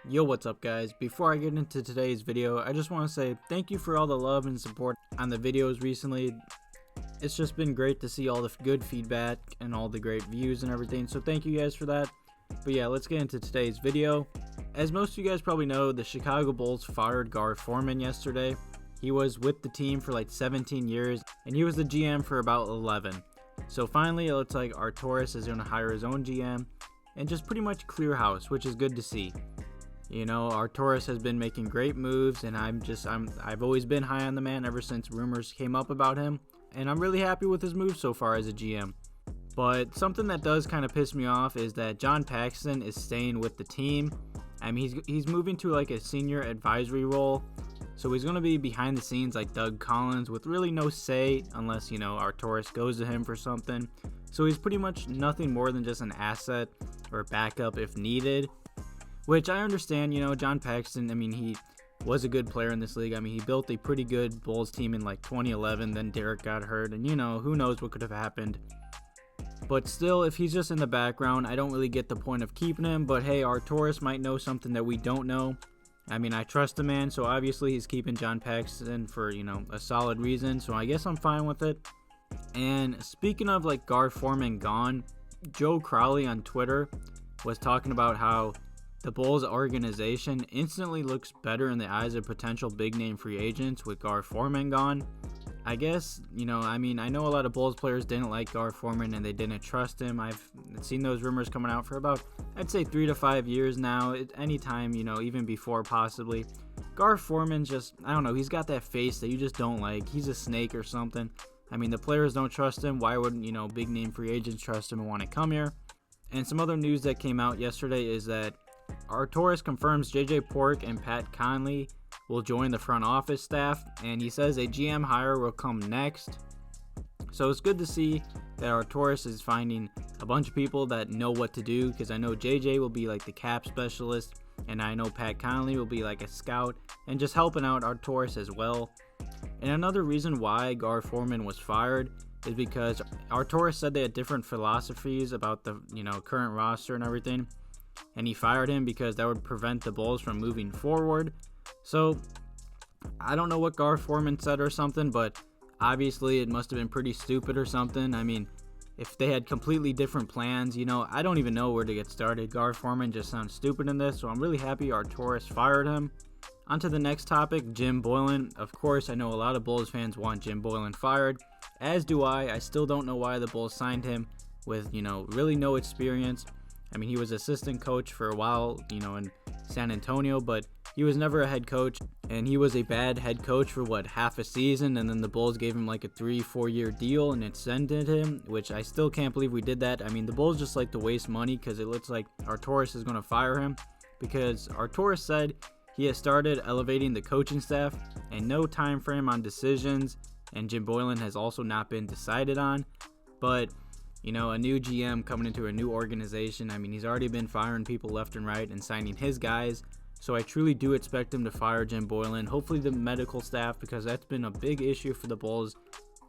Yo, what's up guys? Before I get into today's video, I just want to say thank you for all the love and support on the videos recently. It's just been great to see all the good feedback and all the great views and everything, so thank you guys for that. But yeah, let's get into today's video. As most of you guys probably know, the Chicago Bulls fired Gar Foreman yesterday. He was with the team for like 17 years, and he was the GM for about 11. So finally, it looks like Arcidiacono is going to hire his own GM and just pretty much clear house, which is good to see. You know, Arcidiacono has been making great moves, and I've always been high on the man ever since rumors came up about him, and I'm really happy with his moves so far as a GM. But something that does kind of piss me off is that John Paxson is staying with the team. I mean, he's moving to like a senior advisory role, so he's going to be behind the scenes like Doug Collins with really no say unless, you know, Arcidiacono goes to him for something. So he's pretty much nothing more than just an asset or backup if needed. Which I understand, you know, John Paxson, I mean, he was a good player in this league. I mean, he built a pretty good Bulls team in like 2011, then Derek got hurt, and you know, who knows what could have happened. But still, if he's just in the background, I don't really get the point of keeping him, but hey, Arcidiacono might know something that we don't know. I mean, I trust the man, so obviously he's keeping John Paxson for, you know, a solid reason, so I guess I'm fine with it. And speaking of like Gar Foreman Gone, Joe Crowley on Twitter was talking about how the Bulls organization instantly looks better in the eyes of potential big-name free agents with Gar Foreman gone. I guess, you know, I mean, I know a lot of Bulls players didn't like Gar Foreman and they didn't trust him. I've seen those rumors coming out for about, I'd say 3 to 5 years now. Anytime, you know, even before possibly. Gar Foreman just, I don't know, he's got that face that you just don't like. He's a snake or something. I mean, the players don't trust him. Why wouldn't, you know, big-name free agents trust him and want to come here? And some other news that came out yesterday is that Arcidiacono confirms JJ Pork and Pat Connelly will join the front office staff, and he says a GM hire will come next. So it's good to see that Arcidiacono is finding a bunch of people that know what to do, because I know JJ will be like the cap specialist, and I know Pat Connelly will be like a scout and just helping out Arcidiacono as well. And another reason why Gar Foreman was fired is because Arcidiacono said they had different philosophies about the, you know, current roster and everything. And he fired him because that would prevent the Bulls from moving forward. So I don't know what Gar Foreman said or something, but obviously it must have been pretty stupid or something. I mean, if they had completely different plans, you know, I don't even know where to get started. Gar Foreman just sounds stupid in this, so I'm really happy Arcidiacono fired him. On to the next topic, Jim Boylen. Of course, I know a lot of Bulls fans want Jim Boylen fired, as do I. I still don't know why the Bulls signed him with, you know, really no experience. I mean, he was assistant coach for a while, you know, in San Antonio, but he was never a head coach, and he was a bad head coach for, what, half a season, and then the Bulls gave him like a 3-4 year deal and extended him, which I still can't believe we did that. I mean, the Bulls just like to waste money because it looks like Arcidiacono is going to fire him, because Arcidiacono said he has started elevating the coaching staff and no time frame on decisions, and Jim Boylen has also not been decided on, but you know, a new GM coming into a new organization. I mean, he's already been firing people left and right and signing his guys. So I truly do expect him to fire Jim Boylen. Hopefully the medical staff, because that's been a big issue for the Bulls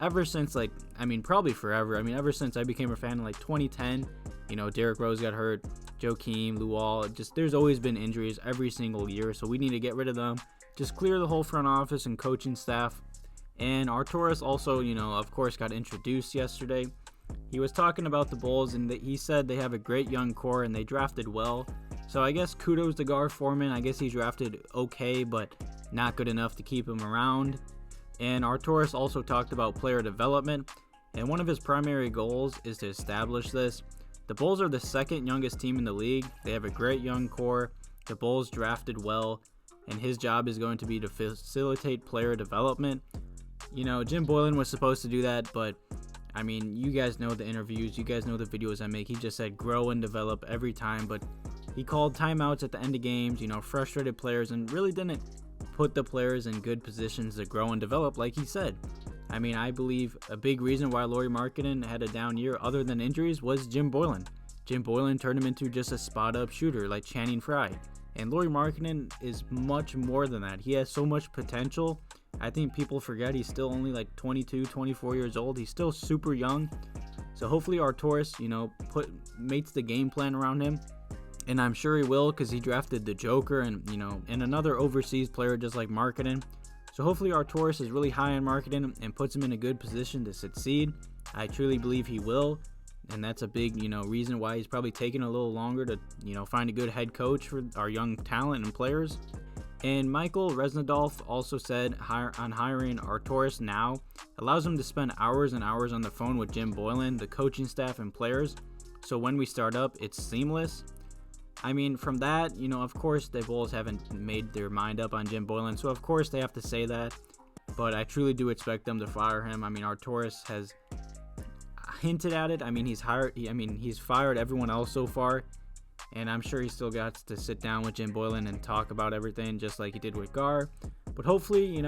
ever since, like, I mean, probably forever. I mean, ever since I became a fan in like 2010, you know, Derrick Rose got hurt, Joakim, Luol, just there's always been injuries every single year. So we need to get rid of them. Just clear the whole front office and coaching staff. And Arcidiacono also, you know, of course, got introduced yesterday. He was talking about the Bulls, and he said they have a great young core and they drafted well. So I guess kudos to Gar Foreman. I guess he drafted okay, but not good enough to keep him around. And Arcidiacono also talked about player development, and one of his primary goals is to establish this. The Bulls are the second youngest team in the league. They have a great young core. The Bulls drafted well, and his job is going to be to facilitate player development. You know, Jim Boylen was supposed to do that, but I mean, you guys know the interviews, you guys know the videos I make. He just said grow and develop every time, but he called timeouts at the end of games, you know, frustrated players, and really didn't put the players in good positions to grow and develop like he said. I mean, I believe a big reason why Lauri Markkanen had a down year other than injuries was Jim Boylen. Jim Boylen turned him into just a spot-up shooter like Channing Frye. And Lauri Markkanen is much more than that. He has so much potential. I think people forget he's still only like 22, 24 years old. He's still super young. So hopefully Arturas, mates the game plan around him. And I'm sure he will, because he drafted the Joker and another overseas player just like Markkanen. So hopefully Arturas is really high on Markkanen and puts him in a good position to succeed. I truly believe he will. And that's a big, reason why he's probably taking a little longer to, find a good head coach for our young talent and players. And Michael Resnadolf also said hiring Arturas now allows him to spend hours and hours on the phone with Jim Boylen, the coaching staff, and players. So when we start up, it's seamless. I mean, from that, of course, the Bulls haven't made their mind up on Jim Boylen, so of course they have to say that. But I truly do expect them to fire him. I mean, Arturas has hinted at it. I mean, he's fired everyone else so far. And I'm sure he still got to sit down with Jim Boylen and talk about everything just like he did with Garr. But hopefully,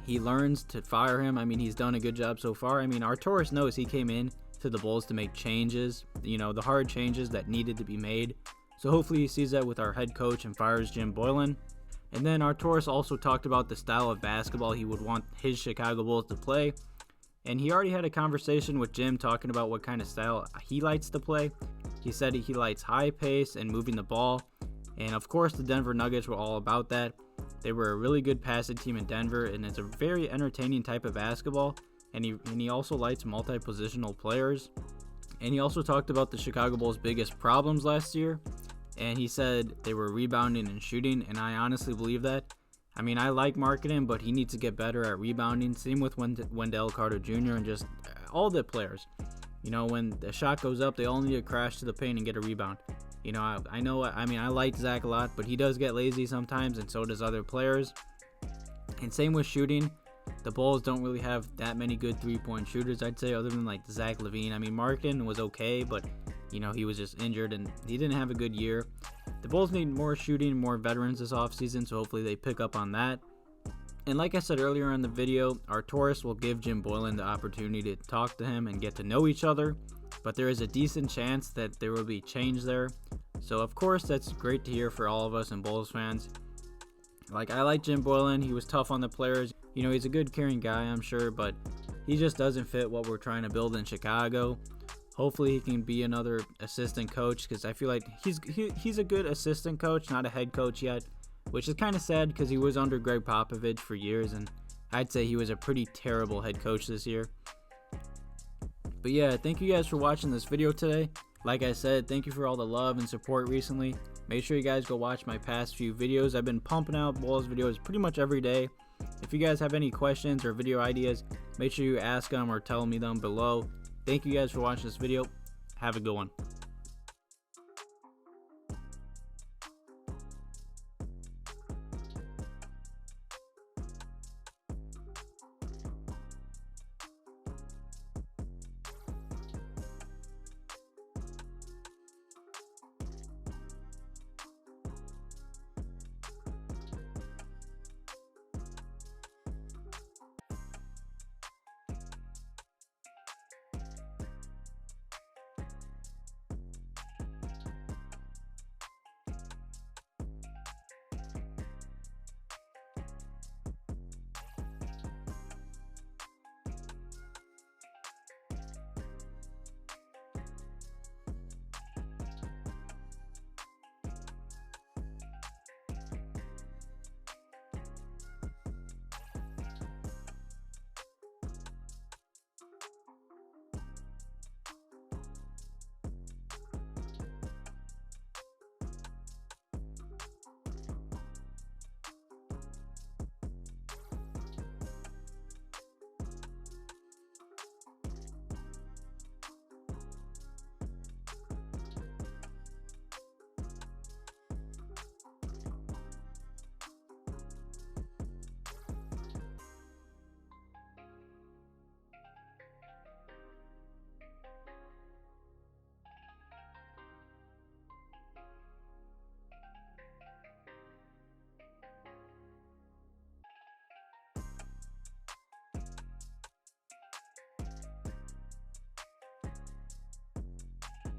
he learns to fire him. I mean, he's done a good job so far. I mean, Arturas knows he came in to the Bulls to make changes, the hard changes that needed to be made. So hopefully he sees that with our head coach and fires Jim Boylen. And then Arturas also talked about the style of basketball he would want his Chicago Bulls to play. And he already had a conversation with Jim talking about what kind of style he likes to play. He said he likes high pace and moving the ball. And of course the Denver Nuggets were all about that. They were a really good passing team in Denver, and it's a very entertaining type of basketball. And he also likes multi-positional players. And he also talked about the Chicago Bulls' biggest problems last year. And he said they were rebounding and shooting, and I honestly believe that. I mean, I like Markkanen, but he needs to get better at rebounding. Same with Wendell Carter Jr. and just all the players. When the shot goes up, they all need to crash to the paint and get a rebound. I like Zach a lot, but he does get lazy sometimes, and so does other players. And same with shooting. The Bulls don't really have that many good three-point shooters, I'd say, other than like Zach LaVine. I mean, Markkanen was okay, but he was just injured and he didn't have a good year. The Bulls need more shooting, more veterans this offseason, so hopefully they pick up on that. And like I said earlier in the video, Arturas will give Jim Boylen the opportunity to talk to him and get to know each other, but there is a decent chance that there will be change there. So of course that's great to hear for all of us and Bulls fans. Like, I like Jim Boylen. He was tough on the players. He's a good caring guy, I'm sure, but he just doesn't fit what we're trying to build in Chicago. Hopefully he can be another assistant coach, because I feel like he's a good assistant coach, not a head coach yet, which is kind of sad because he was under Greg Popovich for years, and I'd say he was a pretty terrible head coach this year. But yeah, thank you guys for watching this video today. Like I said, thank you for all the love and support recently. Make sure you guys go watch my past few videos. I've been pumping out Bulls videos pretty much every day. If you guys have any questions or video ideas, make sure you ask them or tell me them below. Thank you guys for watching this video. Have a good one.